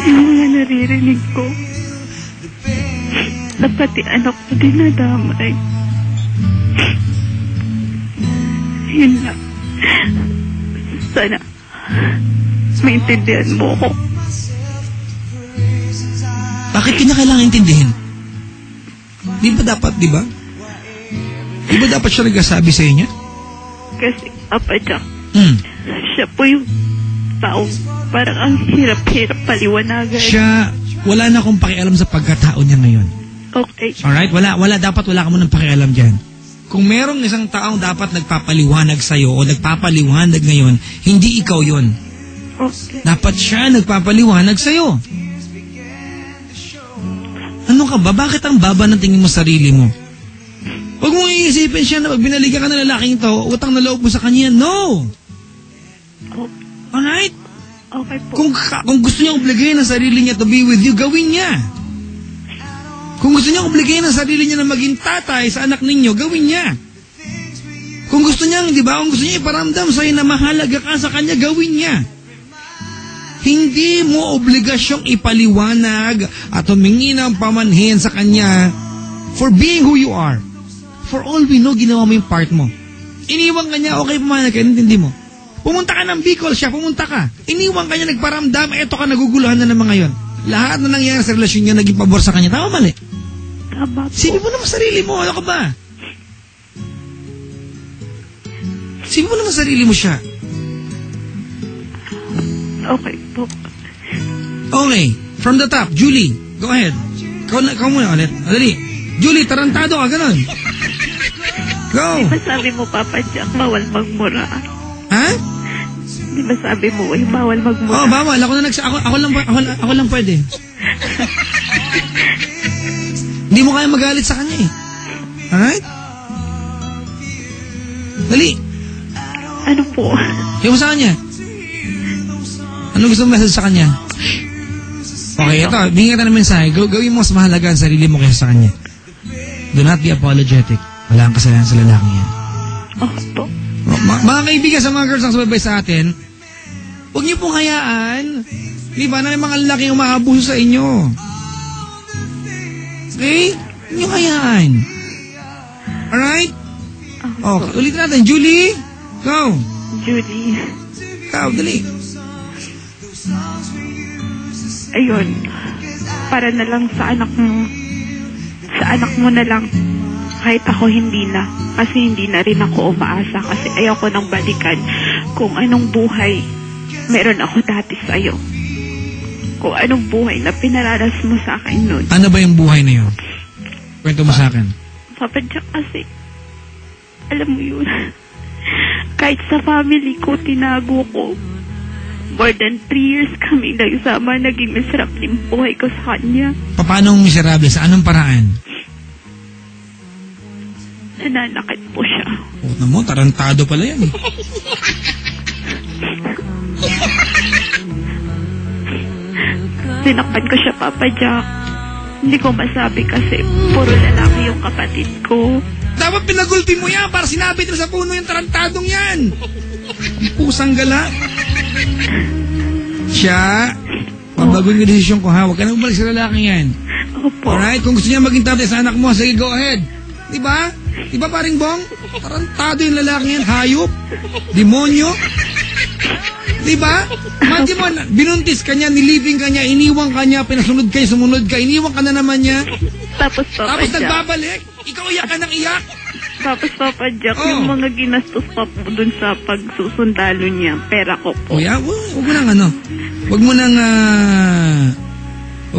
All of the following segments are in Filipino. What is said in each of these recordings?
Yung mga naririnig ko, na pati anak ko dinadamay. Yun lang. Sana maintindihan mo ko. Bakit kanya kailangan intindihin? Di ba dapat, di ba? Di ba dapat siya nagsasabi sa inyo? Kasi, Papa Jack, siya po yung taong parang ang hirap-hirap paliwanagan. Siya, wala na akong pakialam sa pagkatao niya ngayon. Okay. Alright? Dapat wala ka mo ng pakialam dyan. Kung merong isang taong dapat nagpapaliwanag sa'yo o nagpapaliwanag ngayon, hindi ikaw yon. Okay. Dapat siya nagpapaliwanag sa'yo. Ano ka ba? Bakit ang baba ng tingin mo sarili mo? Huwag mong iisipin siya na pag binaligan ka ng lalaking to, utang na loob mo sa kanya. No! Alright? Okay po. Kung gusto niya obligayin ang sarili niya to be with you, gawin niya. Kung gusto niya obligayin ang sarili niya na maging tatay sa anak ninyo, gawin niya. Kung gusto niya, di ba? Kung gusto niya iparamdam sa'yo na mahalaga ka sa kanya, gawin niya. Hindi mo obligasyong ipaliwanag at humingi ng pamanhin sa kanya for being who you are. For all we know, ginawa mo yung part mo. Iniwan ka niya, okay pumanag ka, intindi mo. Pumunta ka ng Bicol, siya pumunta ka. Iniwan ka niya, nagparamdam, eto ka, naguguluhan na naman ngayon. Lahat na nangyari sa relasyon niya, naging pabor sa kanya. Tama, mali? Tama po. Sipin mo naman sarili mo, ano ka ba? Sipin mo naman sarili mo siya. Okay po. Okay, from the top, Julie, go ahead. Ikaw muna ulit. Dali. Julie, tarantado ka, ganun. Go. Di ba sabi mo, Papa Jack, bawal magmura? Ha? Di ba sabi mo, bawal magmura? Oh, bawal. Ako lang pwede. Hindi mo kaya magalit sa kanya eh. Alright? Dali. Ano po? Yung sa kanya. Ano gusto mong message sa kanya? Okay, ito. Bigyan ka ng mensahe. Gawin mo mas mahalaga ang sarili mo kaysa sa kanya. Do not be apologetic. Wala kang kasalanan sa lalaki yan. Po. Mga kaibigan sa mga girls ang sumabay sa atin, huwag niyo pong hayaan. Di ba na may mga lalaking umaabuso sa inyo? Okay? Huwag niyo hayaan. Alright? Okay, ulit natin. Julie? Go. Julie. Ikaw, dali. Ayun. Para na lang sa anak mo. Sa anak mo na lang. Kahit ako hindi na. Kasi hindi na rin ako umaasa. Kasi ayoko nang balikan kung anong buhay meron ako dati sa'yo. Kung anong buhay na pinararas mo sa akin nun. Ano ba yung buhay na yun? Kwento mo sa akin. Papa Jack, kasi alam mo yun. Kahit sa family ko, tinago ko. More than 3 years kami nagsama. Naging masarap din buhay ko sa kanya. Paano miserable? Sa anong paraan? Nananakit po siya. Puta mo, tarantado pala yan eh. Sinakpan ko siya, Papa Jack. Hindi ko masabi kasi puro lalaki yung kapatid ko. Dapat pinagulpi mo yan para sinabi nila sa puno yung tarantadong yan. Ang pusang gala. Siya, mabagoy yung desisyon ko ha. Huwag ka na umalik sa lalaki yan. Opo. Alright? Kung gusto niya maging tatay sa anak mo, sige, go ahead. Diba? Diba paring Bong? Tarantado yung lalaki yan. Hayop. Demonyo. Diba? Imagine mo, binuntis ka niya, nilibing ka niya, iniwang ka niya, pinasunod ka niya, sumunod ka, iniwang ka na naman niya. Tapos Papa Jack. Nagbabalik. Ikaw iyak ka ng iyak. Tapos Papa Jack, yung mga ginastos pa po dun sa pagsusundalo niya, pera ko po. O ya, huwag mo nang ano. Huwag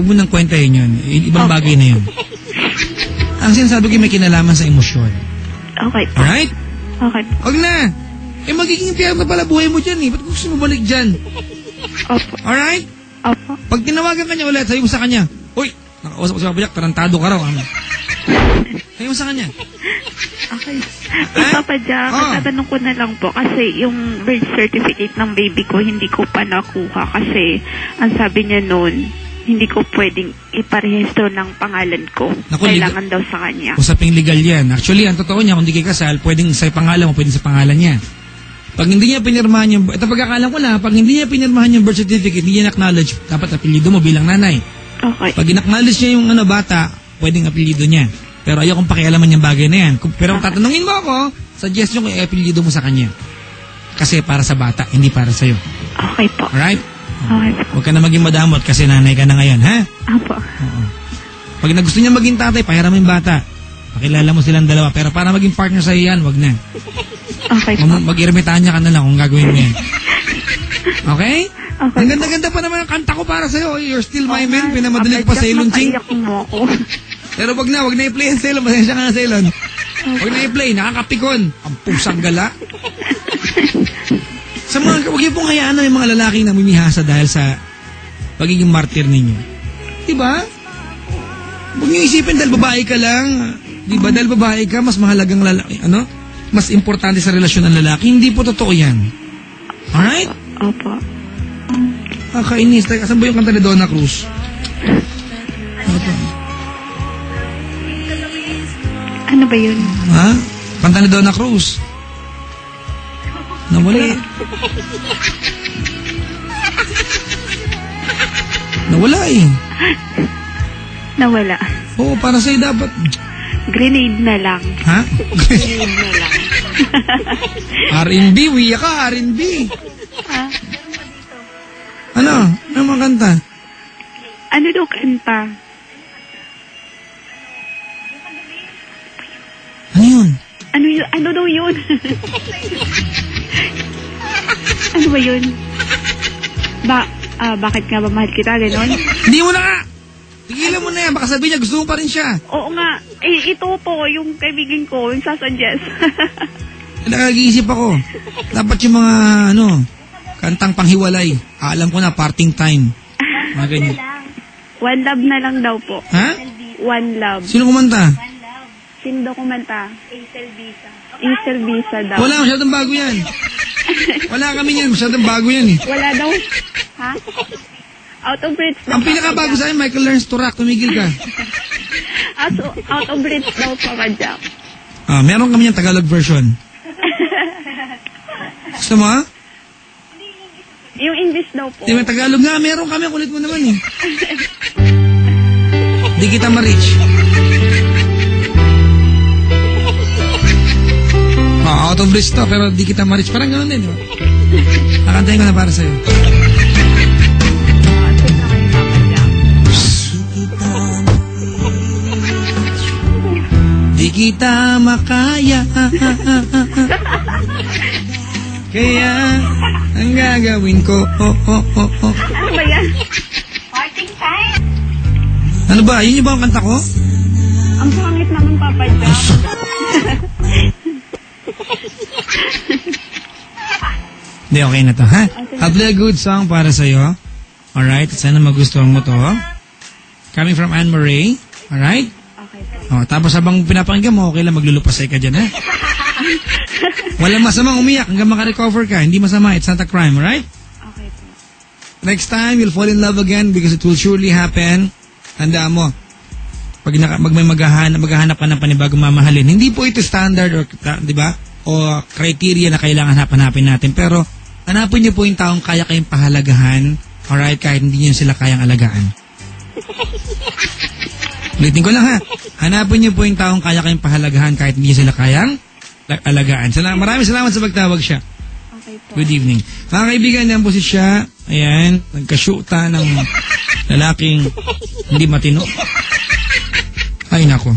mo nang kwentahin yun. Ibang bagay na yun. Ang sinasabi ko may kinalaman sa emosyon. Okay po. Alright? Okay po. Huwag na. Magiging tiyak na pala buhay mo dyan eh. Ba't gusto mo balik dyan? Opo. Alright? Opo. Pag tinawagan ka niya ulit, sabi mo sa kanya, uy, nakausap ko sa Papa Jack, tarantado ka raw. Sabi mo sa kanya. Okay. Papa Jack, tatanong ko na lang po kasi yung birth certificate ng baby ko hindi ko pa nakuha kasi ang sabi niya noon, hindi ko pwedeng iparehistro ng pangalan ko. Naku, kailangan daw sa kanya. Usaping legal yan. Actually, ang totoo niya, kung di kayo kasal, pwedeng sa pangalan mo, pwedeng sa pangalan niya. Pag hindi niya pinirmahan yung, ito pagkakalam ko lang, pag hindi niya pinirmahan yung birth certificate, hindi niya acknowledge, dapat apelyido mo bilang nanay. Okay. Pag in-acknowledge niya yung bata, pwedeng apelyido niya. Pero ayokong pakialaman yung bagay na yan. Pero kung tatanungin mo ako, suggestion ko i-apelyido mo sa kanya. Kasi para sa bata, hindi para sa'yo. Okay po. Alright? Okay po. Huwag ka na maging madamot kasi nanay ka na ngayon, ha? Apo. Oo. Pag gusto niya maging tatay, pahiram mo yung bata. Pakilala mo silang dalawa. Pero para maging partner sa'yo yan, wag na. Okay po. Mag-irmitanya ka na lang kung gagawin mo yan. Okay? Okay. Ang ganda-ganda pa naman ang kanta ko para sa'yo. You're still my man. Pinamadaling pa sa Elon Ching. Mapaiyak mo ako. Pero wag na i-play ang Elon. Masensya ka na sa Elon. Wag na i-play. Nakakapikon. Ang pusang gala. Sa mga, wag niyo pong hayaan na yung mga lalaking namimihasa dahil sa pagiging martyr ninyo. Diba? Huwag niyo isipin dahil babae ka lang. Diba? Dahil babae ka, mas mahalagang lalaki. Mas importante sa relasyon ng lalaki. Hindi po totoo yan. Alright? Opo. Kakainis. Asan ba yung kanta ni Donna Cruz? Ano ba yun? Ha? Kanta ni Donna Cruz. Nawala. Nawala eh. Nawala. Oo, para sa'yo dapat. Grenade na lang. Ha? Grenade na lang. R&B, wiya ka, R&B. Ah, Ano? Ano mga kanta? ano daw kanta? Ano yun? Ano daw yun? Ano ba yun? Bakit nga ba mahal kita, ganon? Hindi mo na nga! Tigilan mo na yan, baka sabihin niya gusto mo pa rin siya. Oo nga. Ito po, yung kaibigan ko, yung sasuggest. Nag-iisip ako. Dapat yung mga, kantang panghiwalay. Alam ko na, parting time. Mga ganyan. One Love na lang daw po. Ha? One Love. Sino kumanta? Sino daw kumanta? Isel Bisa daw. Wala, masyadong bago yan. Wala kami yan, masyadong bago yan eh. Wala daw. Ha? Out of Reach daw. Ang pinakabago sa akin, Michael Learns to Rock. Tumigil ka. Out of Reach daw po ka, Jack. Meron kami yung Tagalog version. Gusto mo, ha? Yung English daw po. Di ba Tagalog nga, meron kami. Kulit mo naman eh. Di kita ma-reach. Out of reach to, pero di kita ma-reach. Parang gano'n din, di ba? Kakantahin ko na para sa'yo. Di kita makaya. Kaya ang gagawin ko. Ano ba yan? Parting time! Ano ba? Yun yung ba ang kanta ko? Ang pangit naman, Papa Jack. Hindi, okay na to, ha? I'll play a good song para sa'yo. Alright? Sana magustuhan mo to. Coming from Anne Marie. Alright? Okay po. Tapos habang pinapakinggan mo, okay lang maglulupasay ka dyan, ha? Walang masamang umiyak hanggang makarecover ka. Hindi masama. It's not a crime, alright? Okay po. Next time, you'll fall in love again because it will surely happen. Tandaan mo, pag may maghahanap ka ng panibagong mamahalin, hindi po ito standard or, di ba? O criteria na kailangan hanapin natin. Pero, hanapin niyo po yung taong kaya kayong pahalagahan, alright, kahit hindi niyo sila kayang alagaan. Ulitin ko lang, ha? Hanapin niyo po yung taong kaya kayong pahalagahan kahit hindi niyo sila kayang alagaan. Maraming salamat sa pagtawag siya. Okay po. Good evening. Mga kaibigan, yan po si siya. Ayan, nagkasyuta ng lalaking hindi matino. Ay, nako.